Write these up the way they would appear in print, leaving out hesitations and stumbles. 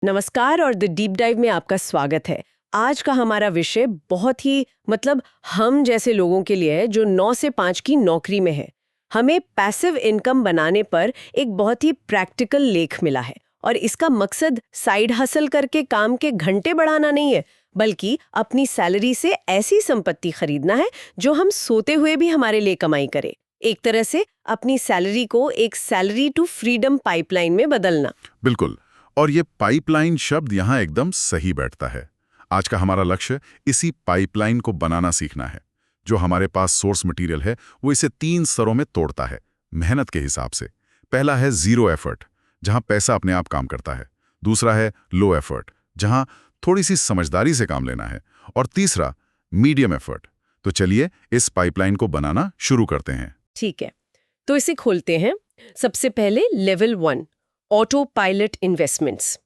नमस्कार और the deep dive में आपका स्वागत है। आज का हमारा विषय बहुत ही हम जैसे लोगों के लिए है जो 9 से 5 की नौकरी में है। हमें पैसिव इनकम बनाने पर एक बहुत ही प्रैक्टिकल लेख मिला है और इसका मकसद साइड हसल करके काम के घंटे बढ़ाना नहीं है, बल्कि अपनी सैलरी से ऐसी संपत्ति खरीदना है जो हम सोते हुए भी हमारे लिए कमाई करे। एक तरह से अपनी सैलरी को एक सैलरी टू फ्रीडम पाइपलाइन में बदलना। बिल्कुल। और ये पाइपलाइन शब्द यहाँ एकदम सही बैठता है। आज का हमारा लक्ष्य इसी पाइपलाइन को बनाना सीखना है। जो हमारे पास सोर्स मटेरियल है वो इसे 3 स्तरों में तोड़ता है मेहनत के हिसाब से। पहला है जीरो एफर्ट, जहाँ पैसा अपने आप काम करता है। दूसरा है लो एफर्ट, जहाँ थोड़ी सी समझदारी से काम लेना है। और तीसरा मीडियम एफर्ट। तो चलिए इस पाइपलाइन को बनाना शुरू करते हैं। ठीक है, तो इसे खोलते हैं। सबसे पहले लेवल 1, ऑटो पायलट इन्वेस्टमेंट्स।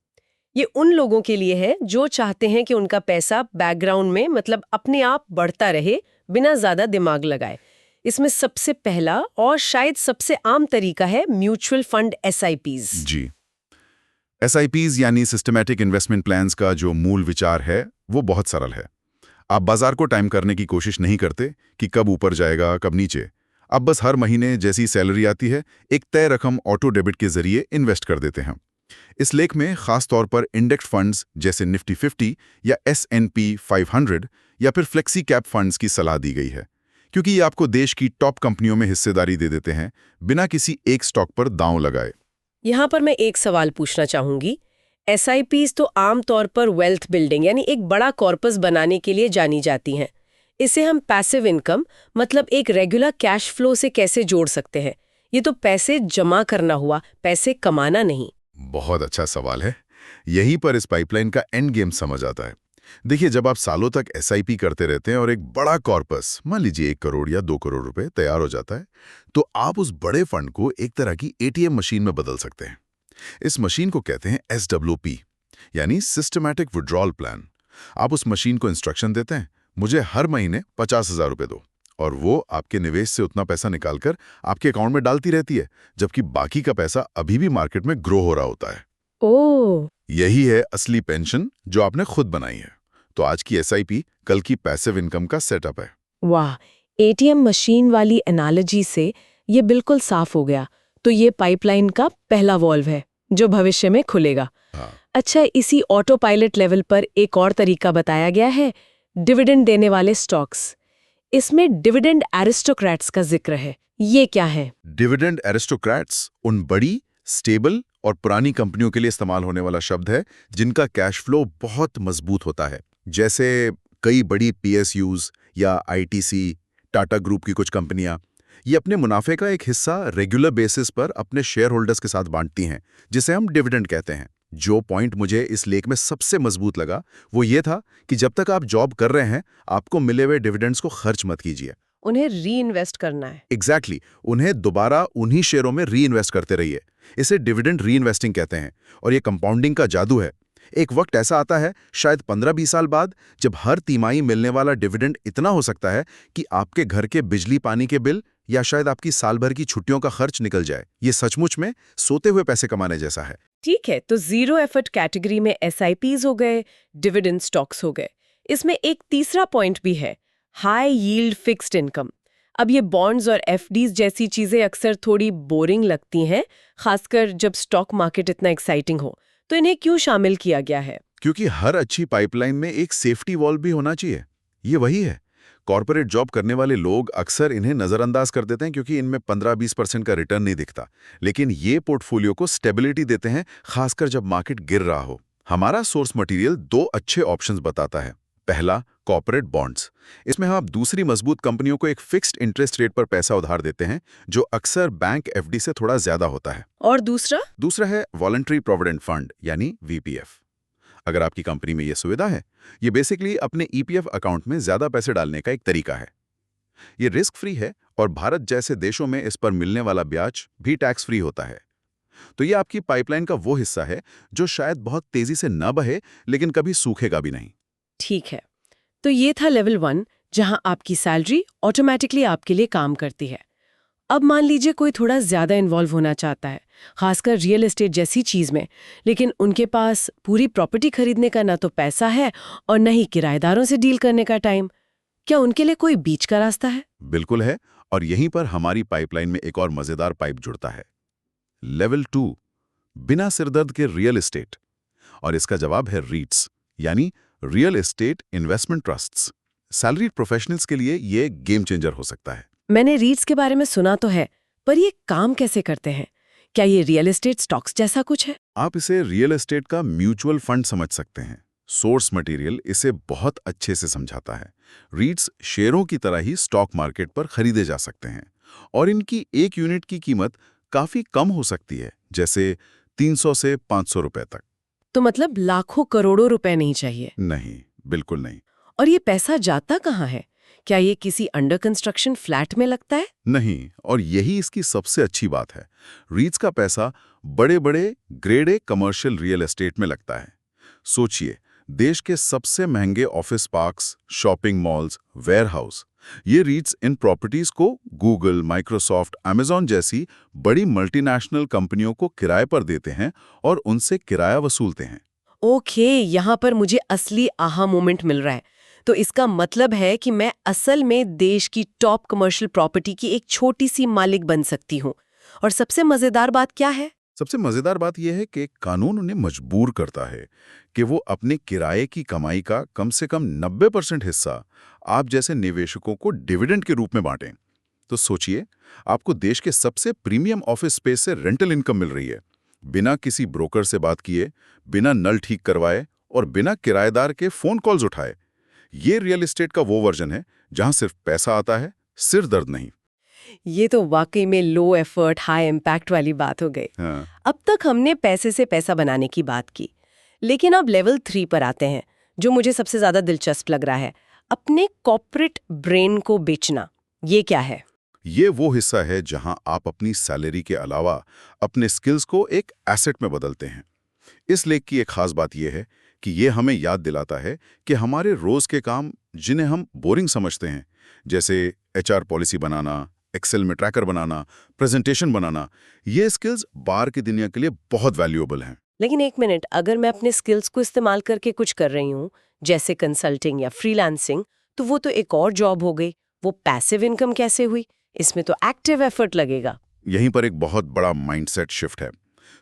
ये उन लोगों के लिए है जो चाहते हैं कि उनका पैसा बैकग्राउंड में अपने आप बढ़ता रहे बिना ज्यादा दिमाग लगाए। इसमें सबसे पहला और शायद सबसे आम तरीका है म्यूचुअल फंड SIPs। जी, SIPs यानी सिस्टमैटिक इन्वेस्टमेंट प्लान्स का जो मूल विचार है वो बहुत सरल है। आप बाजार को टाइम करने की कोशिश नहीं करते कि कब ऊपर जाएगा कब नीचे। आप बस हर महीने जैसी सैलरी आती है एक तय रकम ऑटो डेबिट के जरिए इन्वेस्ट कर देते हैं। इस लेख में खास तौर पर इंडेक्स फंड्स जैसे निफ्टी 50 या S&P 500 या फिर फ्लेक्सी कैप फंड्स की सलाह दी गई है, क्योंकि ये आपको देश की टॉप कंपनियों में हिस्सेदारी दे देते हैं बिना किसी एक स्टॉक पर दांव लगाए। यहाँ पर मैं एक सवाल पूछना चाहूंगी। SIPs तो आमतौर पर वेल्थ बिल्डिंग यानी एक बड़ा कॉर्पस बनाने के लिए जानी जाती हैं। इसे हम पैसिव इनकम एक रेगुलर कैश फ्लो से कैसे जोड़ सकते हैं? ये तो पैसे जमा करना हुआ, पैसे कमाना नहीं। बहुत अच्छा सवाल है। यहीं पर इस पाइपलाइन का एंड गेम समझ आता है। देखिए, जब आप सालों तक SIP करते रहते हैं और एक बड़ा कॉर्पस, मान लीजिए 1 करोड़ या 2 करोड़ रुपए तैयार हो जाता है, तो आप उस बड़े फंड को एक तरह की ATM मशीन में बदल सकते हैं। इस मशीन को कहते हैं SWP, यानी सिस्टमैटिक विड्रॉल प्लान। आप उस मशीन को इंस्ट्रक्शन देते हैं, मुझे हर महीने 50,000 रुपए दो, और वो आपके निवेश से उतना पैसा निकालकर आपके अकाउंट में डालती रहती है, जबकि बाकी का पैसा अभी भी मार्केट में ग्रो हो रहा होता है। ओह, यही है असली पेंशन जो आपने खुद बनाई है। तो आज की SIP कल की पैसिव इनकम का सेटअप है। वाह! ATM मशीन वाली एनालॉजी से ये बिल्कुल साफ हो गया। तो ये पाइपलाइन का पहला वॉल्व है जो भविष्य में खुलेगा। हाँ, अच्छा, इसी ऑटो पायलट लेवल पर एक और तरीका बताया गया है, डिविडेंड देने वाले स्टॉक्स। इसमें डिविडेंड एरिस्टोक्रेट्स का जिक्र है। ये क्या है? डिविडेंड एरिस्टोक्रेट्स उन बड़ी, स्टेबल और पुरानी कंपनियों के लिए इस्तेमाल होने वाला शब्द है जिनका कैश फ्लो बहुत मजबूत होता है। जैसे कई बड़ी PSUs या ITC, टाटा ग्रुप की कुछ कंपनियां, ये अपने मुनाफे का एक हिस्सा रेगुलर बेसिस पर अपने शेयर होल्डर्स के साथ बांटती हैं, जिसे हम डिविडेंड कहते हैं। जो पॉइंट मुझे इस लेख में सबसे मजबूत लगा वो ये था कि जब तक आप जॉब कर रहे हैं, आपको मिले हुए डिविडेंड्स को खर्च मत कीजिए। उन्हें री इन्वेस्ट करना है। एग्जैक्टली, उन्हें दोबारा उन्हीं शेयरों में री इन्वेस्ट करते रहिए। इसे डिविडेंड री इन्वेस्टिंग कहते हैं, और ये कंपाउंडिंग का जादू है। एक वक्त ऐसा आता है, शायद 15-20 साल बाद, जब हर तिमाही मिलने वाला डिविडेंड इतना हो सकता है कि आपके घर के बिजली पानी के बिल या शायद आपकी साल भर की छुट्टियों का खर्च निकल जाए। ये सचमुच में सोते हुए पैसे कमाने जैसा है। ठीक है, तो जीरो एफर्ट कैटेगरी में SIPs हो गए, डिविडेंड स्टॉक्स हो गए। इसमें एक तीसरा पॉइंट भी है, हाई यील्ड फिक्स्ड इनकम। अब ये बॉन्ड्स और FDs जैसी चीजें अक्सर थोड़ी बोरिंग लगती हैं, खासकर जब स्टॉक मार्केट इतना एक्साइटिंग हो। तो इन्हें क्यों शामिल किया गया है? क्योंकि हर अच्छी पाइपलाइन में एक सेफ्टी वॉल्व भी होना चाहिए। ये वही है। कॉर्पोरेट जॉब करने वाले लोग अक्सर इन्हें नजरअंदाज कर देते हैं क्योंकि इनमें 15-20% का रिटर्न नहीं दिखता, लेकिन ये पोर्टफोलियो को स्टेबिलिटी देते हैं, खासकर जब मार्केट गिर रहा हो। हमारा सोर्स मटेरियल 2 अच्छे ऑप्शंस बताता है। पहला, कॉर्पोरेट बॉन्ड्स। इसमें हम दूसरी मजबूत कंपनियों को एक फिक्स्ड इंटरेस्ट रेट पर पैसा उधार देते हैं, जो अक्सर बैंक FD से थोड़ा ज्यादा होता है। और दूसरा है वॉलंटरी प्रोविडेंट फंड यानी VPF। अगर आपकी कंपनी में यह सुविधा है, ये बेसिकली अपने EPF अकाउंट में ज्यादा पैसे डालने का एक तरीका है। ये रिस्क फ्री है और भारत जैसे देशों में इस पर मिलने वाला ब्याज भी टैक्स फ्री होता है। तो ये आपकी पाइपलाइन का वो हिस्सा है जो शायद बहुत तेजी से न बहे, लेकिन कभी सूखेगा भी नहीं। ठीक है, तो ये था लेवल 1, जहां आपकी सैलरी ऑटोमेटिकली आपके लिए काम करती है। अब मान लीजिए कोई थोड़ा ज्यादा इन्वॉल्व होना चाहता है, खासकर रियल एस्टेट जैसी चीज में, लेकिन उनके पास पूरी प्रॉपर्टी खरीदने का ना तो पैसा है और न ही किराएदारों से डील करने का टाइम। क्या उनके लिए कोई बीच का रास्ता है? बिल्कुल है, और यहीं पर हमारी पाइपलाइन में एक और मजेदार पाइप जुड़ता है। लेवल 2, बिना सिरदर्द के रियल एस्टेट। और इसका जवाब है रीट्स, यानी real estate investment trusts. Salaried professionals के लिए ये गेम चेंजर हो सकता है। मैंने रीट्स के बारे में सुना तो है, पर ये काम कैसे करते हैं? क्या ये रियल एस्टेट स्टॉक्स जैसा कुछ है? आप इसे रियल एस्टेट का म्यूचुअल फंड समझ सकते हैं। सोर्स मटेरियल इसे बहुत अच्छे से समझाता है। रीट्स शेयरों की तरह ही स्टॉक मार्केट पर खरीदे जा सकते हैं, और इनकी एक यूनिट की कीमत काफी कम हो सकती है, जैसे 300 से 500 रुपए तक। तो मतलब लाखों करोड़ों रुपए नहीं चाहिए? नहीं, बिल्कुल नहीं। और ये पैसा जाता कहाँ है? क्या ये किसी अंडर कंस्ट्रक्शन फ्लैट में लगता है? नहीं, और यही इसकी सबसे अच्छी बात है। रीट्स का पैसा बड़े बड़े grade A commercial real estate में लगता है। सोचिए, देश के सबसे महंगे office parks, shopping malls, warehouse, ये रीट्स इन प्रॉपर्टीज को गूगल, माइक्रोसॉफ्ट, अमेजॉन जैसी बड़ी मल्टीनेशनल कंपनियों को किराए पर देते हैं और उनसे किराया वसूलते हैं। ओके, यहाँ पर मुझे असली आहा मोमेंट मिल रहा है। तो इसका मतलब है कि मैं असल में देश की टॉप कमर्शियल प्रॉपर्टी की एक छोटी सी मालिक बन सकती हूँ। और सबसे मजेदार बात क्या है? सबसे मजेदार बात यह है कि कानून उन्हें मजबूर करता है कि वो अपने किराए की कमाई का कम से कम 90% हिस्सा आप जैसे निवेशकों को डिविडेंड के रूप में बांटें। तो सोचिए, आपको देश के सबसे प्रीमियम ऑफिस स्पेस से रेंटल इनकम मिल रही है, बिना किसी ब्रोकर से बात किए, बिना नल ठीक करवाए और बिना किराएदार के फोन कॉल्स उठाए। ये रियल एस्टेट का वो वर्जन है जहां सिर्फ पैसा आता है, सिर दर्द नहीं। ये तो वाकई में लो एफर्ट हाई इम्पैक्ट वाली बात हो गई। हाँ। अब तक हमने पैसे से पैसा बनाने की बात की, लेकिन अब लेवल 3 पर आते हैं, जो मुझे सबसे ज्यादा दिलचस्प लग रहा है, अपने कॉर्पोरेट ब्रेन को बेचना। ये क्या है? ये वो हिस्सा है जहां आप अपनी सैलरी के अलावा अपने स्किल्स को एक एसेट में बदलते हैं। इस लेख की एक खास बात यह है कि ये हमें याद दिलाता है कि हमारे रोज के काम, जिन्हें हम बोरिंग समझते हैं, जैसे एचआर पॉलिसी बनाना, एक्सेल में ट्रैकर बनाना, प्रेजेंटेशन बनाना, ये स्किल्स बाहर की दुनिया के लिए बहुत वैल्यूएबल हैं। लेकिन एक मिनट, अगर मैं अपने स्किल्स को इस्तेमाल करके कुछ कर रही हूँ, जैसे कंसल्टिंग या फ्रीलांसिंग, तो वो तो एक और जॉब हो गई। वो पैसिव इनकम कैसे हुई? इसमें तो एक्टिव एफर्ट लगेगा। यहीं पर एक बहुत बड़ा माइंडसेट शिफ्ट है।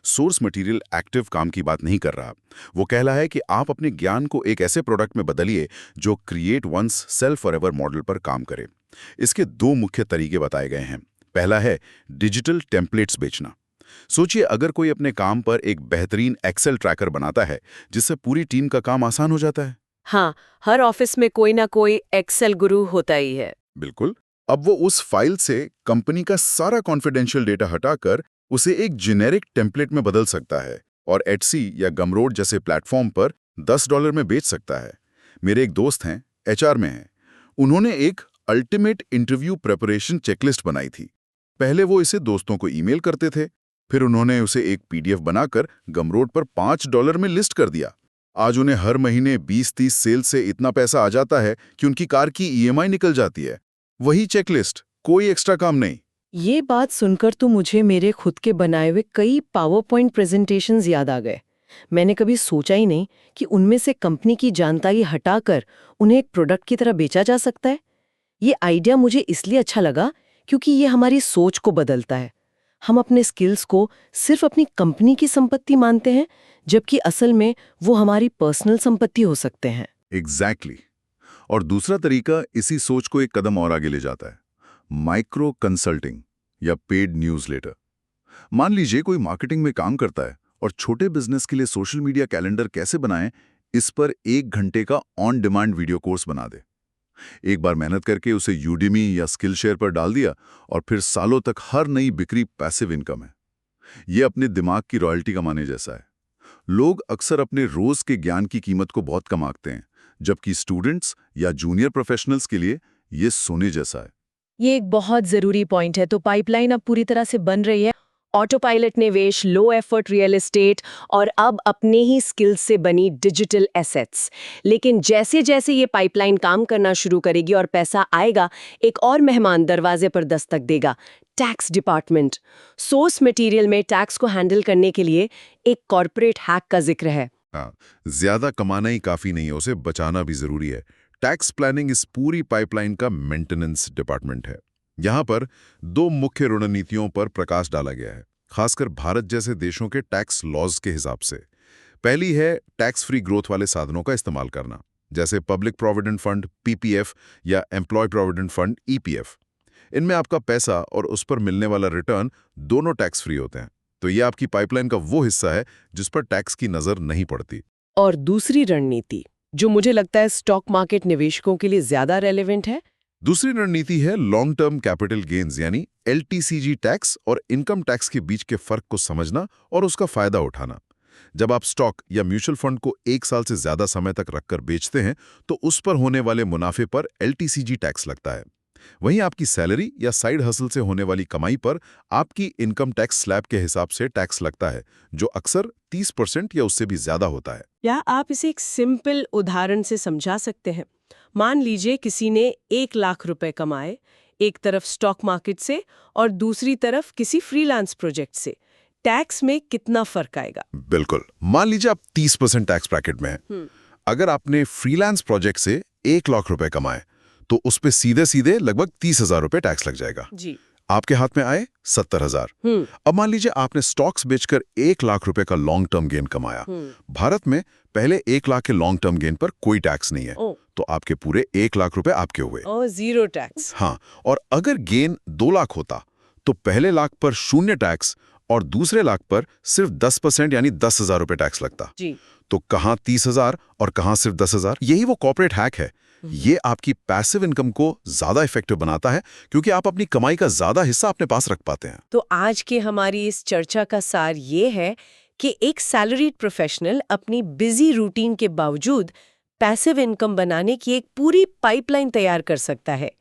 सोर्स मटेरियल एक्टिव काम की बात नहीं कर रहा। वो कह रहा है कि आप अपने ज्ञान को एक ऐसे प्रोडक्ट में बदलिए जो create once sell forever model पर काम करे। इसके दो मुख्य तरीके बताए गए हैं। पहला है डिजिटल टेम्पलेट्स बेचना। सोचिए, अगर कोई अपने काम पर एक बेहतरीन एक्सेल ट्रैकर बनाता है जिससे पूरी टीम का काम आसान हो जाता है। हाँ, हर ऑफिस में कोई ना कोई एक्सेल गुरु होता ही है। बिल्कुल। अब वो उस फाइल से कंपनी का सारा कॉन्फिडेंशियल डेटा हटाकर उसे एक जेनेरिक टेम्पलेट में बदल सकता है और एटसी या गमरोड जैसे प्लेटफॉर्म पर $10 में बेच सकता है। मेरे एक दोस्त हैं, एचआर में हैं। उन्होंने एक अल्टीमेट इंटरव्यू प्रिपरेशन चेकलिस्ट बनाई थी। पहले वो इसे दोस्तों को ईमेल करते थे, फिर उन्होंने उसे एक पीडीएफ बनाकर गमरोड पर $5 में लिस्ट कर दिया। आज उन्हें हर महीने 20-30 सेल से इतना पैसा आ जाता है कि उनकी कार की ईएमआई निकल जाती है। वही चेकलिस्ट, कोई एक्स्ट्रा काम नहीं। ये बात सुनकर तो मुझे मेरे खुद के बनाए हुए कई पावर पॉइंट प्रेजेंटेशंस याद आ गए। मैंने कभी सोचा ही नहीं कि उनमें से कंपनी की जानकारी हटाकर उन्हें एक प्रोडक्ट की तरह बेचा जा सकता है। ये आइडिया मुझे इसलिए अच्छा लगा क्योंकि ये हमारी सोच को बदलता है। हम अपने स्किल्स को सिर्फ अपनी कंपनी की संपत्ति मानते हैं, जबकि असल में वो हमारी पर्सनल संपत्ति हो सकते हैं। एग्जैक्टली। और दूसरा तरीका इसी सोच को एक कदम और आगे ले जाता है, माइक्रो कंसल्टिंग या पेड न्यूज़लेटर। मान लीजिए कोई मार्केटिंग में काम करता है और छोटे बिजनेस के लिए सोशल मीडिया कैलेंडर कैसे बनाएं, इस पर 1 घंटे का ऑन डिमांड वीडियो कोर्स बना दे। एक बार मेहनत करके उसे यूडेमी या स्किल शेयर पर डाल दिया और फिर सालों तक हर नई बिक्री पैसिव इनकम है। ये अपने दिमाग की रॉयल्टी कमाने जैसा है। लोग अक्सर अपने रोज के ज्ञान की कीमत को बहुत कम आंकते हैं, जबकि स्टूडेंट्स या जूनियर प्रोफेशनल्स के लिए ये सोने जैसा है। ये एक बहुत ज़रूरी पॉइंट है। तो पाइपलाइन अब पूरी तरह से बन रही है ऑटो पायलट निवेश, लो एफर्ट रियल एस्टेट और अब अपने ही स्किल्स से बनी डिजिटल एसेट्स। लेकिन जैसे जैसे ये पाइपलाइन काम करना शुरू करेगी और पैसा आएगा, एक और मेहमान दरवाजे पर दस्तक देगा, टैक्स डिपार्टमेंट। सोर्स मटेरियल में टैक्स को हैंडल करने के लिए एक कॉर्पोरेट हैक का जिक्र है। हाँ, ज्यादा कमाना ही काफी नहीं है, उसे बचाना भी जरूरी है। टैक्स प्लानिंग इस पूरी पाइपलाइन का मेंटेनेंस डिपार्टमेंट है। यहाँ पर दो मुख्य रणनीतियों पर प्रकाश डाला गया है, खासकर भारत जैसे देशों के टैक्स लॉज के हिसाब से। पहली है टैक्स फ्री ग्रोथ वाले साधनों का इस्तेमाल करना, जैसे पब्लिक प्रोविडेंट फंड पीपीएफ या एम्प्लॉय प्रोविडेंट फंड ईपीएफ। इनमें आपका पैसा और उस पर मिलने वाला रिटर्न दोनों टैक्स फ्री होते हैं। तो ये आपकी पाइपलाइन का वो हिस्सा है जिस पर टैक्स की नजर नहीं पड़ती। और दूसरी रणनीति, जो मुझे लगता है स्टॉक मार्केट निवेशकों के लिए ज्यादा रेलेवेंट है, दूसरी रणनीति है लॉन्ग टर्म कैपिटल गेन्स यानी एलटीसीजी टैक्स और इनकम टैक्स के बीच के फर्क को समझना और उसका फायदा उठाना। जब आप स्टॉक या म्यूचुअल फंड को 1 साल से ज्यादा समय तक रखकर बेचते हैं तो उस पर होने वाले मुनाफे पर एलटीसीजी टैक्स लगता है। वहीं आपकी सैलरी या साइड हसल से होने वाली कमाई पर आपकी इनकम टैक्स स्लैब के हिसाब से टैक्स लगता है, जो अक्सर 30% या उससे भी ज्यादा होता है। या आप इसे एक सिंपल उदाहरण से समझा सकते हैं। मान लीजिए किसी ने 1 लाख रुपए कमाए, एक तरफ स्टॉक मार्केट से और दूसरी तरफ किसी फ्रीलांस प्रोजेक्ट से। टैक्स में कितना फर्क आएगा? बिल्कुल, मान लीजिए आप 30% टैक्स ब्रैकेट में हैं। अगर आपने फ्रीलांस प्रोजेक्ट से 1 लाख रुपए कमाए तो उस पे सीधे सीधे लगभग 30,000 रुपए टैक्स लग जाएगा। जी। आपके हाथ में आए 70,000। अब मान लीजिए आपने स्टॉक्स बेचकर 1 लाख रुपए का लॉन्ग टर्म गेन कमाया। भारत में पहले 1 लाख के लॉन्ग टर्म गेन पर कोई टैक्स नहीं है, तो आपके पूरे 1 लाख रुपए आपके हुए। Zero tax. हाँ, और अगर गेन 2 लाख होता तो पहले लाख पर 0 टैक्स और दूसरे लाख पर सिर्फ 10% यानी 10,000 रुपए टैक्स लगता। जी। तो कहां 30,000 और कहां सिर्फ 10,000? यही वो कॉर्पोरेट हैक है। ये आपकी पैसिव इनकम को ज्यादा इफेक्टिव बनाता है क्योंकि आप अपनी कमाई का ज्यादा हिस्सा अपने पास रख पाते हैं। तो आज की हमारी इस चर्चा का सार ये है कि एक सैलरीड प्रोफेशनल अपनी बिजी रूटीन के बावजूद पैसिव इनकम बनाने की एक पूरी पाइपलाइन तैयार कर सकता है।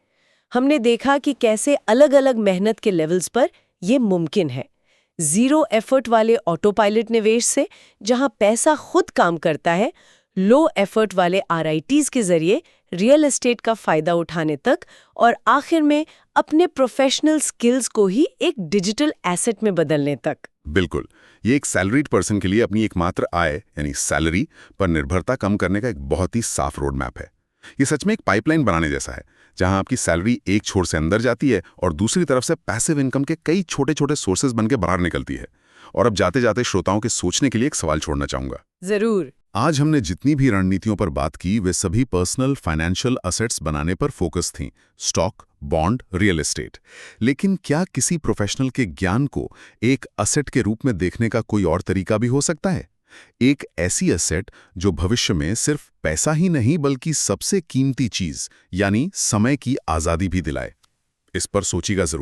हमने देखा कि कैसे अलग-अलग मेहनत के लेवल्स पर यह मुमकिन है। जीरो एफर्ट वाले ऑटो पायलट निवेश से, जहां पैसा खुद काम करता है, लो एफर्ट वाले आरआईटीज के जरिए रियल एस्टेट का फायदा उठाने तक, और आखिर में अपने प्रोफेशनल स्किल्स को ही एक डिजिटल एसेट में बदलने तक। बिल्कुल, ये एक सैलरीड पर्सन के लिए अपनी एकमात्र आय यानी सैलरी पर निर्भरता कम करने का एक बहुत ही साफ रोड मैप है। ये सच में एक पाइपलाइन बनाने जैसा है, जहां आपकी सैलरी एक छोर से अंदर जाती है और दूसरी तरफ से पैसिव इनकम के कई छोटे छोटे सोर्सेज बनके बाहर निकलती है। और अब जाते जाते श्रोताओं के सोचने के लिए एक सवाल छोड़ना चाहूंगा। जरूर। आज हमने जितनी भी रणनीतियों पर बात की वे सभी पर्सनल फाइनेंशियल असेट्स बनाने पर फोकस थीं, स्टॉक, बॉन्ड, रियल एस्टेट। लेकिन क्या किसी प्रोफेशनल के ज्ञान को एक असेट के रूप में देखने का कोई और तरीका भी हो सकता है? एक ऐसी असेट जो भविष्य में सिर्फ पैसा ही नहीं बल्कि सबसे कीमती चीज यानी समय की आजादी भी दिलाए। इस पर सोचिएगा जरूर।